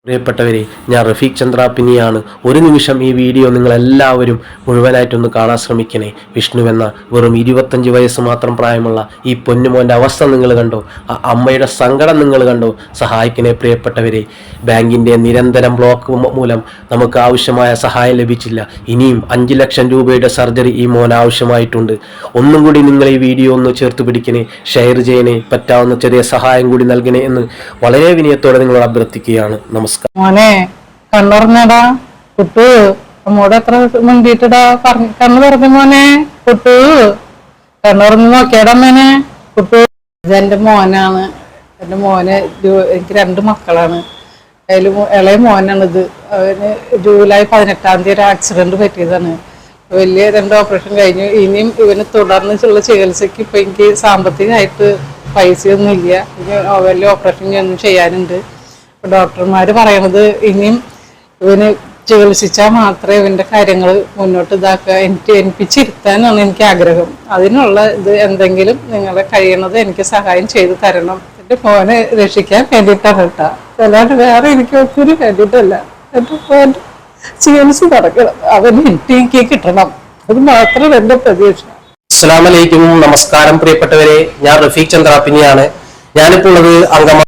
പ്രിയപ്പെട്ടവരെ, ഞാൻ റഫീഖ് ചന്ദ്രാപിന്നിയാണ്. ഒരു നിമിഷം ഈ വീഡിയോ നിങ്ങളെല്ലാവരും മുഴുവനായിട്ടൊന്ന് കാണാൻ ശ്രമിക്കണേ. വിഷ്ണുവെന്ന വെറും 25 വയസ്സ് മാത്രം പ്രായമുള്ള ഈ പൊന്നുമോൻ്റെ അവസ്ഥ നിങ്ങൾ കണ്ടോ? ആ അമ്മയുടെ സങ്കടം നിങ്ങൾ കണ്ടോ? സഹായിക്കണേ പ്രിയപ്പെട്ടവരെ. ബാങ്കിൻ്റെ നിരന്തരം ബ്ലോക്ക് മൂലം നമുക്ക് ആവശ്യമായ സഹായം ലഭിച്ചില്ല. ഇനിയും 5 ലക്ഷം രൂപയുടെ സർജറി ഈ മോൻ ആവശ്യമായിട്ടുണ്ട്. ഒന്നും കൂടി നിങ്ങൾ ഈ വീഡിയോ ഒന്ന് ചേർത്ത് പിടിക്കണേ, ഷെയർ ചെയ്യണേ, പറ്റാവുന്ന ചെറിയ സഹായം കൂടി നൽകണേ എന്ന് വളരെ വിനയത്തോടെ നിങ്ങളോട് അഭ്യർത്ഥിക്കുകയാണ്. നമസ്കാരം. മോനെ കണ്ണുറങ്ങടാ കുട്ടു, അമ്മോട് എത്ര മുണ്ടിട്ടടാ കണ്ണു തുറന്നു മോനെ. കുട്ടു കണ്ണുറന്ന് നോക്കിയടാ മോനെ. കുട്ടു ഇതെന്റെ മോനാണ്. എന്റെ മോന് എനിക്ക് 2 മക്കളാണ്. അതിൽ ഇളയ മോനാണിത്. അവന് ജൂലൈ 18-ാം തീയതി ഒരു ആക്സിഡന്റ് പറ്റിയതാണ്. വലിയ 2 ഓപ്പറേഷൻ കഴിഞ്ഞു. ഇനിയും ഇവന് തുടർന്നുള്ള ചികിത്സക്ക് ഇപ്പൊ എനിക്ക് സാമ്പത്തികമായിട്ട് പൈസയൊന്നും ഇല്ല. വലിയ ഓപ്പറേഷൻ ഒന്നും ചെയ്യാനുണ്ട്. ഡോക്ടർമാര് പറയണത് ഇനിയും ഇവന് ചികിത്സിച്ചാൽ മാത്രമേ ഇവന്റെ കാര്യങ്ങൾ മുന്നോട്ട് ഇതാക്കുക. എനിപ്പിച്ചിരുത്താനാണ് എനിക്ക് ആഗ്രഹം. അതിനുള്ള ഇത് എന്തെങ്കിലും നിങ്ങളെ കഴിയണത് എനിക്ക് സഹായം ചെയ്തു തരണം. എന്റെ മോനെ രക്ഷിക്കാൻ വേണ്ടിയിട്ടാണ് കേട്ടാ, അല്ലാണ്ട് വേറെ എനിക്ക് ഒത്തിരി വേണ്ടിയിട്ടല്ല. എന്റെ മോന്റെ ചികിത്സ നടക്കണം, അവന് എനിക്ക് കിട്ടണം. അത് മാത്രം എന്റെ പ്രതീക്ഷ. അസ്സലാമു അലൈക്കും, നമസ്കാരം പ്രിയപ്പെട്ടവരെ. ഞാൻ റഫീഖ് ചന്ദ്രാപിന്നിയാണ്. ഞാനിപ്പോൾ ഉള്ളത്